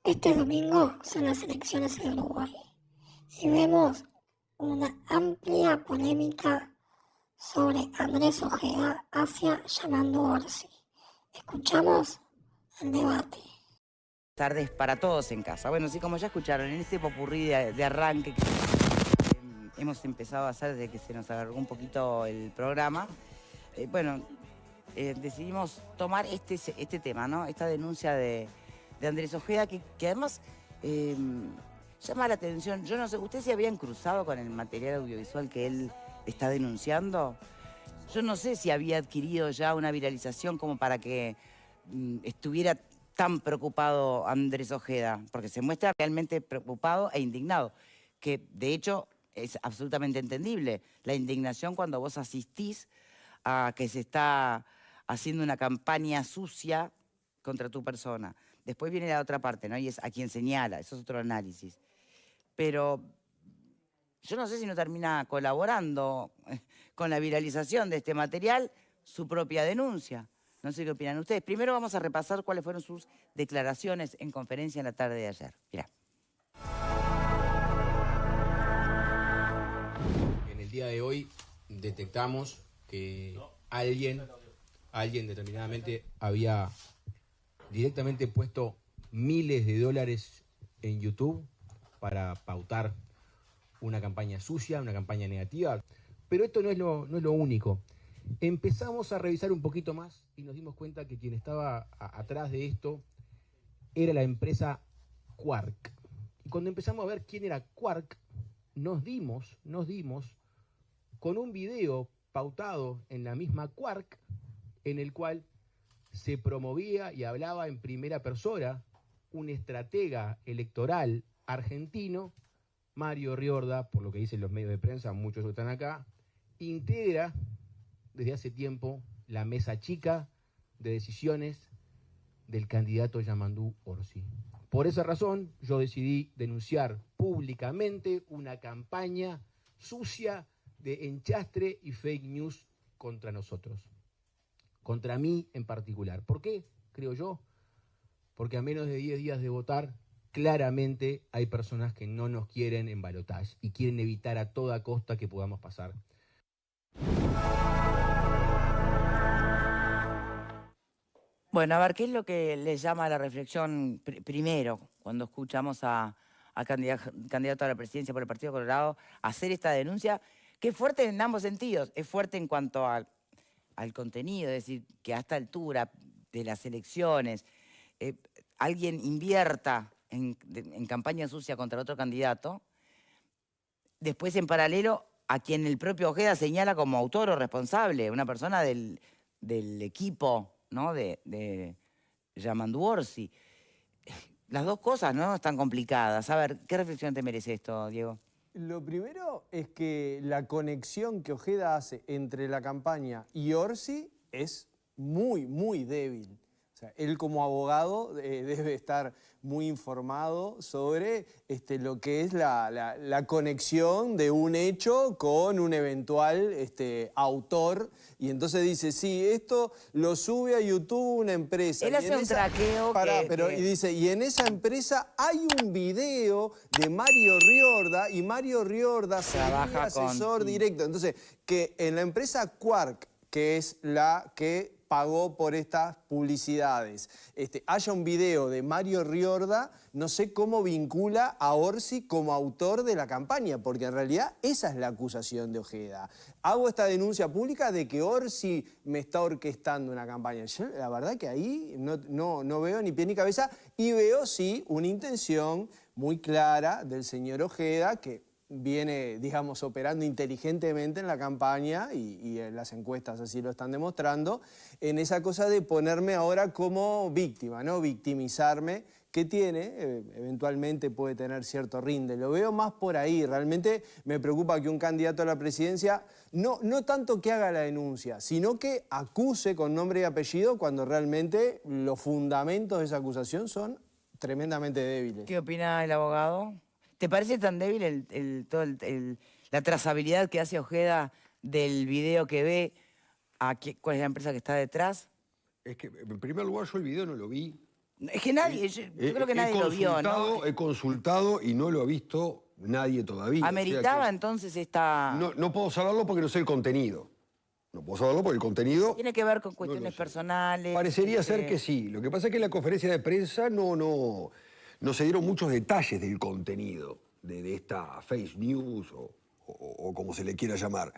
Este domingo son las elecciones en Uruguay y vemos una amplia polémica sobre Andrés Ojeda hacia Yamandu Orsi. Escuchamos el debate. Tardes para todos en casa. Bueno, sí, como ya escucharon, en este popurrí de arranque que hemos empezado a hacer desde que se nos alargó un poquito el programa, decidimos tomar este tema, ¿no? Esta denuncia de Andrés Ojeda, que además llama la atención. Yo no sé, ¿ustedes se habían cruzado con el material audiovisual que él está denunciando? Yo no sé si había adquirido ya una viralización como para que estuviera tan preocupado Andrés Ojeda, porque se muestra realmente preocupado e indignado, que de hecho es absolutamente entendible la indignación cuando vos asistís a que se está haciendo una campaña sucia contra tu persona. Después viene la otra parte, ¿no? Y es a quien señala, eso es otro análisis. Pero yo no sé si no termina colaborando con la viralización de este material su propia denuncia. No sé qué opinan ustedes. Primero vamos a repasar cuáles fueron sus declaraciones en conferencia en la tarde de ayer. Mirá. En el día de hoy detectamos que alguien determinadamente había directamente puesto miles de dólares en YouTube para pautar una campaña sucia, una campaña negativa. Pero esto no es lo único. Empezamos a revisar un poquito más y nos dimos cuenta que quien estaba atrás de esto era la empresa Quark. Y cuando empezamos a ver quién era Quark, nos dimos con un video pautado en la misma Quark, en el cual se promovía y hablaba en primera persona un estratega electoral argentino, Mario Riorda, por lo que dicen los medios de prensa, muchos que están acá, integra desde hace tiempo la mesa chica de decisiones del candidato Yamandu Orsi. Por esa razón, yo decidí denunciar públicamente una campaña sucia de enchastre y fake news contra nosotros, contra mí en particular. ¿Por qué? Creo yo, porque a menos de 10 días de votar, claramente hay personas que no nos quieren en balotaje y quieren evitar a toda costa que podamos pasar. Bueno, a ver, ¿qué es lo que les llama a la reflexión primero cuando escuchamos a candidato a la presidencia por el Partido Colorado hacer esta denuncia? Que es fuerte en ambos sentidos. Es fuerte en cuanto al contenido, es decir, que a esta altura de las elecciones alguien invierta en campaña sucia contra otro candidato. Después, en paralelo, a quien el propio Ojeda señala como autor o responsable, una persona del equipo, ¿no? de Yamandu Orsi. Las dos cosas, ¿no? Están complicadas. A ver, ¿qué reflexión te merece esto, Diego? Lo primero es que la conexión que Ojeda hace entre la campaña y Orsi es muy débil. O sea, él como abogado debe estar muy informado sobre lo que es la conexión de un hecho con un eventual autor. Y entonces dice, sí, esto lo sube a YouTube una empresa. Él hace un traqueo Y dice, y en esa empresa hay un video de Mario Riorda, y Mario Riorda trabaja asesor directo. Entonces, que en la empresa Quark, que es la que pagó por estas publicidades, haya un video de Mario Riorda, no sé cómo vincula a Orsi como autor de la campaña, porque en realidad esa es la acusación de Ojeda. Hago esta denuncia pública de que Orsi me está orquestando una campaña. Yo, la verdad que ahí no veo ni pie ni cabeza, y veo sí una intención muy clara del señor Ojeda, que viene, digamos, operando inteligentemente en la campaña y en las encuestas así lo están demostrando, en esa cosa de ponerme ahora como víctima, ¿no? Victimizarme, que tiene, eventualmente puede tener cierto rinde. Lo veo más por ahí. Realmente me preocupa que un candidato a la presidencia, no tanto que haga la denuncia, sino que acuse con nombre y apellido cuando realmente los fundamentos de esa acusación son tremendamente débiles. ¿Qué opina el abogado? ¿Te parece tan débil la trazabilidad que hace Ojeda del video que ve a cuál es la empresa que está detrás? Es que, en primer lugar, yo el video no lo vi. Es que nadie, yo creo que nadie lo vio, ¿no? He consultado y no lo ha visto nadie todavía. ¿Ameritaba O sea que entonces esta...? no puedo saberlo porque no sé el contenido. No puedo saberlo porque el contenido... ¿Tiene que ver con cuestiones sé. personales? Parecería ser que sí. Lo que pasa es que en la conferencia de prensa no se dieron muchos detalles del contenido de esta fake news o como se le quiera llamar.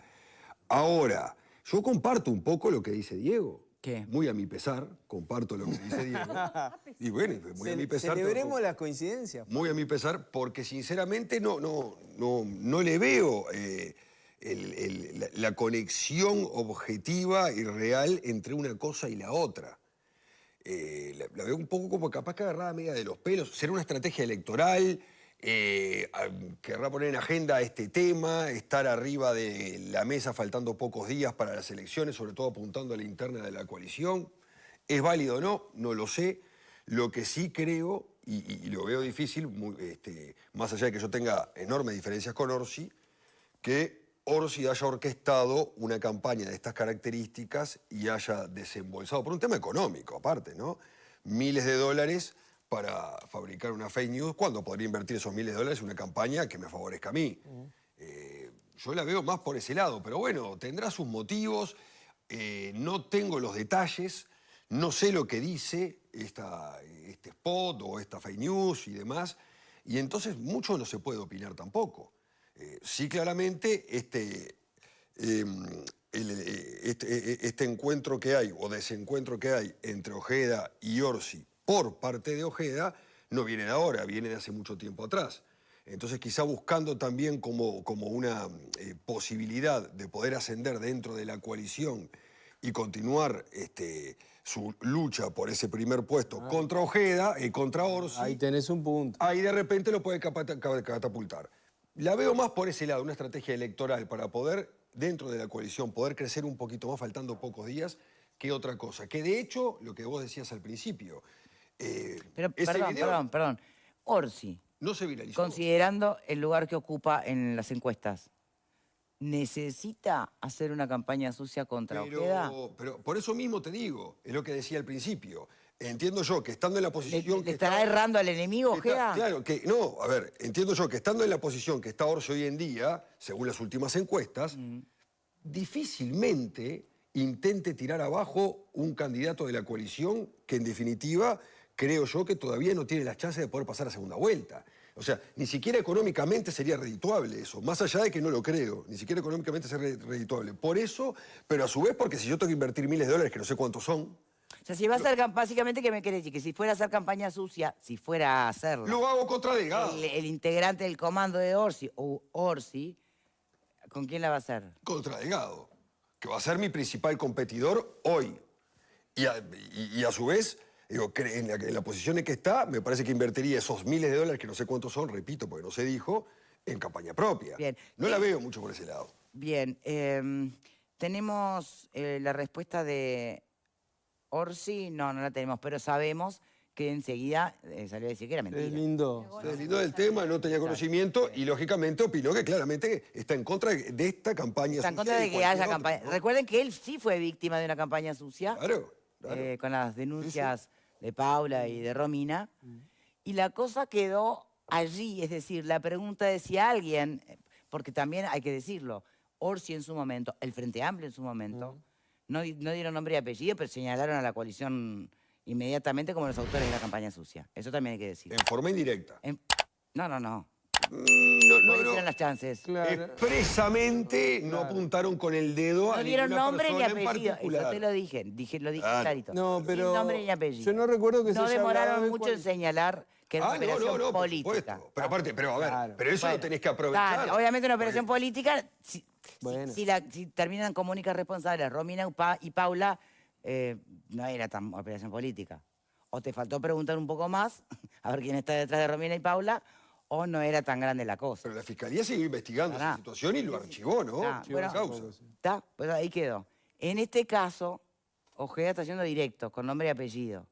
Ahora, yo comparto un poco lo que dice Diego. ¿Qué? Muy a mi pesar, comparto lo que dice Diego. Y bueno, muy a mi pesar. Celebremos las coincidencias. Muy a mi pesar, porque sinceramente no le veo la conexión objetiva y real entre una cosa y la otra. La veo un poco como capaz que agarrada media de los pelos. Será una estrategia electoral, querrá poner en agenda este tema, estar arriba de la mesa faltando pocos días para las elecciones, sobre todo apuntando a la interna de la coalición. ¿Es válido o no? No lo sé. Lo que sí creo, y lo veo difícil, más allá de que yo tenga enormes diferencias con Orsi, que Orsi haya orquestado una campaña de estas características y haya desembolsado, por un tema económico aparte, ¿no? Miles de dólares para fabricar una fake news, cuando podría invertir esos miles de dólares en una campaña que me favorezca a mí. Yo la veo más por ese lado, pero bueno, tendrá sus motivos, no tengo los detalles, no sé lo que dice este spot o esta fake news y demás, y entonces mucho no se puede opinar tampoco. Sí, claramente, este encuentro que hay, o desencuentro que hay entre Ojeda y Orsi por parte de Ojeda, no viene de ahora, viene de hace mucho tiempo atrás. Entonces, quizá buscando también como una posibilidad de poder ascender dentro de la coalición y continuar su lucha por ese primer puesto contra Ojeda y contra Orsi. Ahí tenés un punto. Ahí de repente lo puede catapultar. La veo más por ese lado, una estrategia electoral para poder, dentro de la coalición, poder crecer un poquito más, faltando pocos días, que otra cosa. Que de hecho, lo que vos decías al principio... Pero, perdón. Orsi, no se viralizó. considerando el lugar que ocupa en las encuestas, ¿necesita hacer una campaña sucia contra Ojeda? Pero por eso mismo te digo, es lo que decía al principio. Entiendo yo que estando en la posición... ¿Le estará errando al enemigo, Ojeda? Claro, que no, a ver, entiendo yo que estando en la posición que está Orsi hoy en día, según las últimas encuestas, difícilmente intente tirar abajo un candidato de la coalición que en definitiva creo yo que todavía no tiene las chances de poder pasar a segunda vuelta. O sea, ni siquiera económicamente sería redituable eso, más allá de que no lo creo, ni siquiera económicamente sería redituable. Por eso, pero a su vez porque si yo tengo que invertir miles de dólares, que no sé cuántos son... O sea, si va a hacer, básicamente, ¿qué me querés decir? Que si fuera a hacer campaña sucia, si fuera a hacerlo... Lo hago contra Delgado. El integrante del comando de Orsi, o Orsi, ¿con quién la va a hacer? Contra Delgado, que va a ser mi principal competidor hoy. Y a su vez, digo, en la posición en que está, me parece que invertiría esos miles de dólares, que no sé cuántos son, repito, porque no se dijo, en campaña propia. Bien. No la veo mucho por ese lado. Bien, tenemos la respuesta de Orsi, no la tenemos, pero sabemos que enseguida salió a decir que era mentira. Es lindo. Se deslindó del tema, no tenía conocimiento y lógicamente opinó que claramente está en contra de esta campaña Está en sucia contra y de que cualquier haya otra, campaña. ¿no? Recuerden que él sí fue víctima de una campaña sucia. Claro. Con las denuncias de Paula y de Romina. Y la cosa quedó allí, es decir, la pregunta de si alguien, porque también hay que decirlo, Orsi en su momento, el Frente Amplio en su momento, no dieron nombre y apellido, pero señalaron a la coalición inmediatamente como los autores de la campaña sucia. Eso también hay que decir. En forma indirecta. No. No. ¿Cuáles eran las chances? Claro. Expresamente no apuntaron con el dedo a No dieron ninguna nombre ni persona en apellido. particular. Eso te lo dije. Lo dije Claro. clarito. No, pero Sin nombre ni apellido. yo no recuerdo que se No haya hablado demoraron de mucho cuál- en señalar que era una operación por política. supuesto. Pero aparte, pero a ver, Claro. pero eso Bueno, lo tenés que aprovechar. claro, obviamente una operación política, Bueno. si terminan como únicas responsables Romina y Paula, no era tan operación política. O te faltó preguntar un poco más, a ver quién está detrás de Romina y Paula, o no era tan grande la cosa. Pero la Fiscalía siguió investigando esa situación y lo archivó, ¿no? Bueno, Causa. está, pues ahí quedó. En este caso, Ojeda está yendo directo, con nombre y apellido.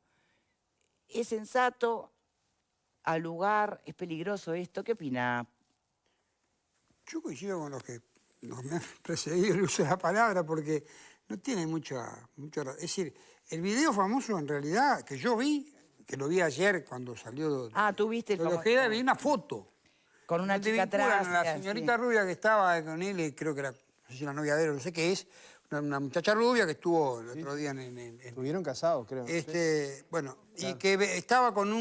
¿Es sensato? ¿Al lugar? ¿Es peligroso esto? ¿Qué opina? Yo coincido con los que nos me han precedido el uso de la palabra, porque no tiene mucha... Es decir, el video famoso en realidad que yo vi que lo vi ayer cuando salió. Ah, tú viste Lo de cómo- Ojeda, vi una foto. con una Donde chica vinculan atrás. a la sí. señorita rubia que estaba con él, creo que era, no sé si la novia de él, no sé qué es, una muchacha rubia que estuvo el otro día en Estuvieron casados, creo. bueno, y que estaba con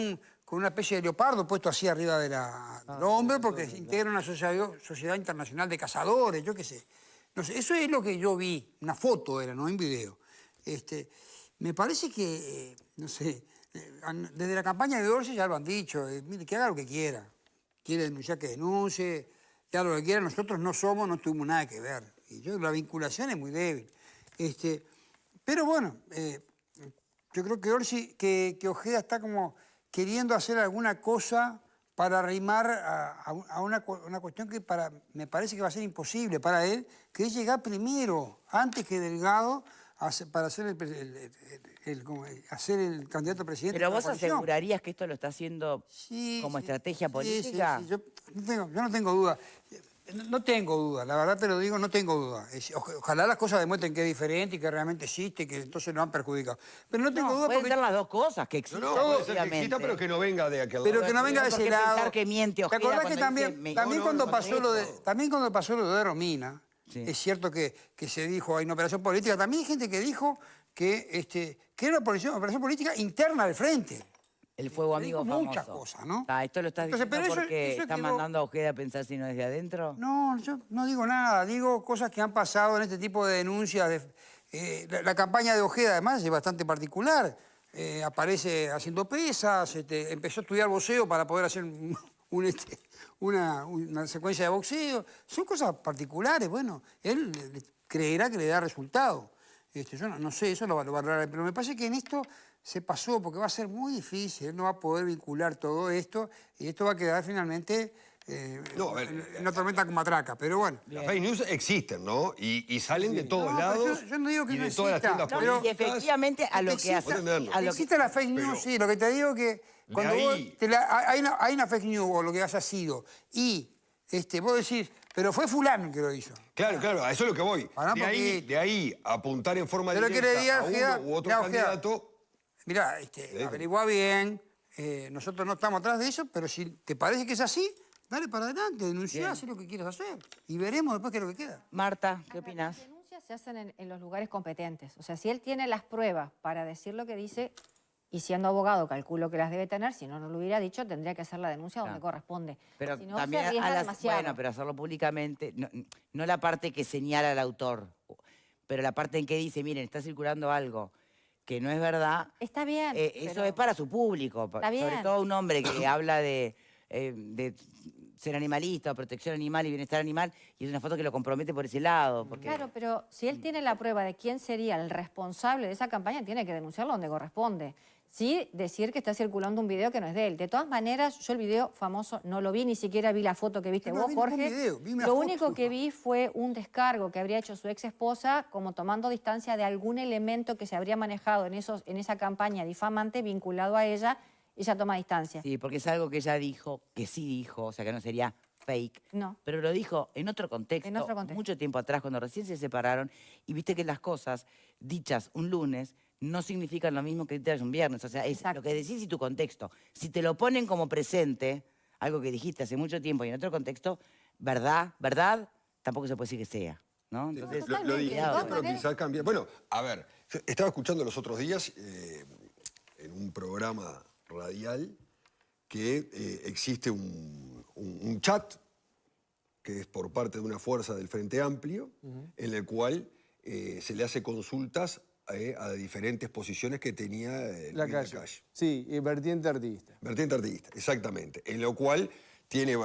una especie de leopardo puesto así arriba del hombro porque se integra una sociedad internacional de cazadores, yo qué sé. No sé, eso es lo que yo vi, una foto era, no un video. Me parece que, no sé, desde la campaña de Orsi ya lo han dicho, mire, que haga lo que quiera. Quiere denunciar, que denuncie, que haga lo que quiera. Nosotros no tuvimos nada que ver. Y la vinculación es muy débil. Pero bueno, yo creo que Orsi, que Ojeda está como queriendo hacer alguna cosa para arrimar a una cuestión que me parece que va a ser imposible para él, que es llegar primero, antes que Delgado, para ser el candidato a presidente. Pero de la vos coalición. asegurarías que esto lo está haciendo como estrategia política. Sí. Yo no tengo duda. No tengo duda, la verdad te lo digo, no tengo duda. Ojalá las cosas demuestren que es diferente y que realmente existe y que entonces no han perjudicado. Pero no tengo duda Pueden porque... ser las dos cosas, que existan, No, puede ser que obviamente. exista, pero que no venga de aquel Pero lado. que no venga de ¿Por ese qué pensar lado. que miente ¿Te Ojeda acordás que cuando también, dice, también, no, cuando no, pasó no, lo no. de, también cuando pasó lo de Romina, Sí. es cierto que se dijo, hay una operación política, también hay gente que dijo que era una operación política interna del frente. el fuego Le amigo dijo famoso? muchas cosas, ¿no? Esto lo estás Entonces, diciendo pero eso- porque eso está quedó- mandando a Ojeda a pensar si no desde adentro. No, yo no digo nada, digo cosas que han pasado en este tipo de denuncias. La campaña de Ojeda, además, es bastante particular. Aparece haciendo pesas, empezó a estudiar boxeo para poder hacer una secuencia de boxeo. Son cosas particulares, bueno, él creerá que le da resultado. Yo no sé, eso lo valoraré, pero me parece que en esto se pasó porque va a ser muy difícil, él no va a poder vincular todo esto y esto va a quedar finalmente No, a ver, en una tormenta con matraca, pero bueno. Las fake news existen, ¿no? Y salen de todos No, pero lados. yo no digo que y no de todas las exista, tiendas pero- Y políticas. efectivamente a lo que hace. entenderlo. a lo que- Existe la fake news, pero- sí, lo que te digo que cuando De vos ahí- hay una fake news o lo que haya sido y vos decís, pero fue fulano que lo hizo. Claro, a eso es lo que voy. Pará un De ahí, poquito. de ahí a apuntar en forma Pero que le diga directa a Ojeda, uno u otro mirá, Ojeda, candidato. Mirá, averigua bien, nosotros no estamos atrás de eso, pero si te parece que es así, dale para adelante, denunciá, haz lo que quieras hacer. Y veremos después qué es lo que queda. Marta, ¿qué opinás? Las denuncias se hacen en los lugares competentes. O sea, si él tiene las pruebas para decir lo que dice, y siendo abogado calculo que las debe tener, si no, no lo hubiera dicho, tendría que hacer la denuncia donde corresponde. Pero si no, también se arriesga demasiado. bueno, pero hacerlo públicamente, no la parte que señala al autor, pero la parte en que dice, miren, está circulando algo que no es verdad. Está bien. Eso pero- es para su público, Está sobre bien. todo un hombre que habla de ser animalista, o protección animal y bienestar animal, y es una foto que lo compromete por ese lado. Porque... Claro, pero si él tiene la prueba de quién sería el responsable de esa campaña, tiene que denunciarlo donde corresponde. Sí, decir que está circulando un video que no es de él. De todas maneras, yo el video famoso no lo vi, ni siquiera vi la foto que viste Yo no vos, vi ningún Jorge. video, vi una Lo foto. único que vi fue un descargo que habría hecho su ex esposa, como tomando distancia de algún elemento que se habría manejado en esa campaña difamante vinculado a ella. Ella toma distancia. Sí, porque es algo que ella dijo, que sí dijo, o sea que no sería fake. No. Pero lo dijo en otro contexto, En otro contexto. mucho tiempo atrás, cuando recién se separaron, y viste que las cosas dichas un lunes no significan lo mismo que dichas un viernes. O sea, es Exacto. lo que decís y tu contexto. Si te lo ponen como presente, algo que dijiste hace mucho tiempo y en otro contexto, verdad, tampoco se puede decir que sea. ¿no? Entonces, totalmente. Lo de dijiste, todas pero maneras- quizás cambia. Bueno, a ver, yo estaba escuchando los otros días en un programa radial que existe un chat que es por parte de una fuerza del Frente Amplio, en el cual se le hace consultas a diferentes posiciones que tenía La Luis calle. Sí, y vertiente artista. Vertiente artista, exactamente. En lo cual tiene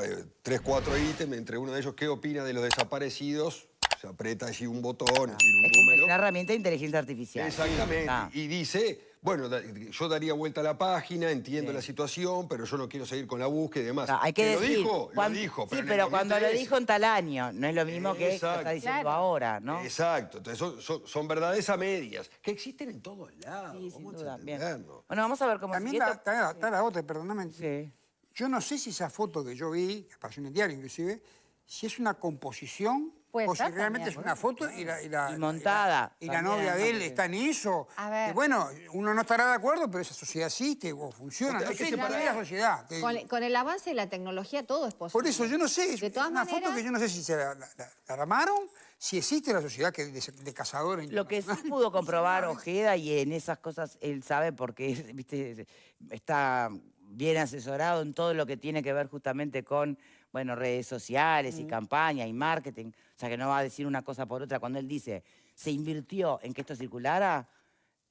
3, 4 ítems, entre uno de ellos, ¿qué opina de los desaparecidos? Se aprieta allí un botón, tiene un es como número. una herramienta de inteligencia artificial. Exactamente. Ah. Y dice, bueno, yo daría vuelta a la página, entiendo la situación, pero yo no quiero seguir con la búsqueda y demás. No, hay que ¿Que decir, lo dijo, sí, en el pero cuando lo 2013. dijo en tal año, no es lo mismo que lo está Exacto. diciendo Claro. ahora, ¿no? Exacto, entonces son verdades a medias, que existen en todos lados. Sí, sin vamos duda. a Bien. entendernos. Bueno, vamos a ver cómo También sigue esto. está la otra, perdóname. Sí. Yo no sé si esa foto que yo vi, que apareció en el diario inclusive, si es una composición Puede o si ser realmente también. es una foto y Y montada. y la también, novia de él porque- está en eso. A ver. Que bueno, uno no estará de acuerdo, pero esa sociedad existe o funciona. Hay No que sé, separar. es la sociedad. te digo. Con el avance de la tecnología todo es posible. Por eso yo no sé, De es todas una foto maneras, que yo no sé si se la armaron, si existe la sociedad de cazadores. Lo que sí pudo comprobar Ojeda, y en esas cosas él sabe porque viste, está bien asesorado en todo lo que tiene que ver justamente con, bueno, redes sociales y campaña y marketing. O sea, que no va a decir una cosa por otra. Cuando él dice, se invirtió en que esto circulara,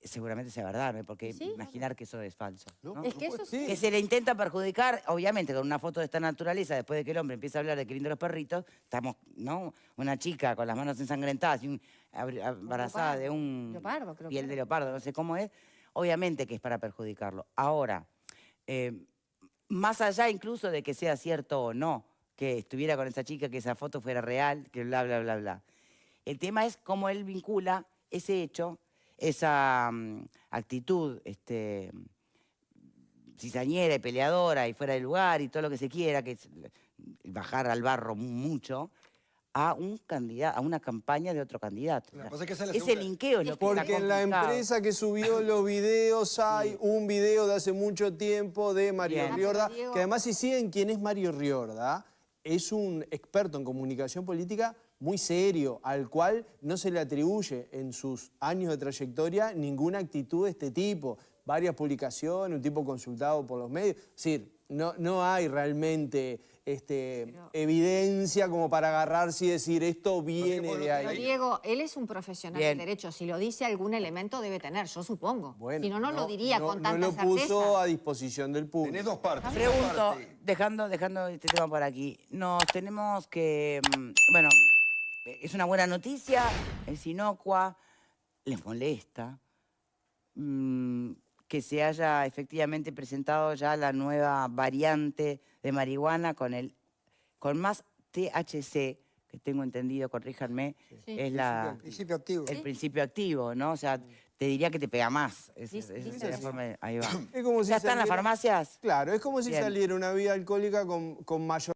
seguramente sea verdad, ¿no? Porque Sí, imaginar que eso es falso. ¿no? es que eso sí. Que se le intenta perjudicar, obviamente, con una foto de esta naturaleza, después de que el hombre empieza a hablar de qué lindo los perritos, estamos, ¿no? Una chica con las manos ensangrentadas y embarazada de un leopardo, creo que piel de era. leopardo, no sé cómo es, obviamente que es para perjudicarlo. Ahora, más allá incluso de que sea cierto o no, que estuviera con esa chica, que esa foto fuera real, que bla, bla, bla, bla. El tema es cómo él vincula ese hecho, esa actitud cizañera y peleadora y fuera de lugar y todo lo que se quiera, que es bajar al barro mucho, a un candidato, a una campaña de otro candidato. Lo que pasa es que esa es la Ese segunda- linkeo es lo que está Porque en la complicado. empresa que subió los videos hay un video de hace mucho tiempo de Mario Bien. Riorda, Pero, Diego- que además si siguen quién es Mario Riorda, es un experto en comunicación política muy serio, al cual no se le atribuye en sus años de trayectoria ninguna actitud de este tipo. Varias publicaciones, un tipo consultado por los medios. Es decir, no hay realmente evidencia como para agarrarse y decir esto viene de Pero ahí. Diego, él es un profesional Bien. de derecho. Si lo dice, algún elemento debe tener, yo supongo. Bueno, Si no, no lo diría con tanta no lo puso certeza. a disposición del público. Tenés dos partes. Pregunto, Una parte- dejando este tema por aquí, nos tenemos que, bueno, es una buena noticia, es inocua, les molesta que se haya efectivamente presentado ya la nueva variante de marihuana con más THC, que tengo entendido, corríjanme, Sí. es la, Principio activo. el principio activo, ¿no? O sea, te diría que te pega más. Dice Esa es la forma ahí va. Es como si ¿Ya están las saliera- farmacias? Claro, es como si Bien. saliera una bebida alcohólica con mayor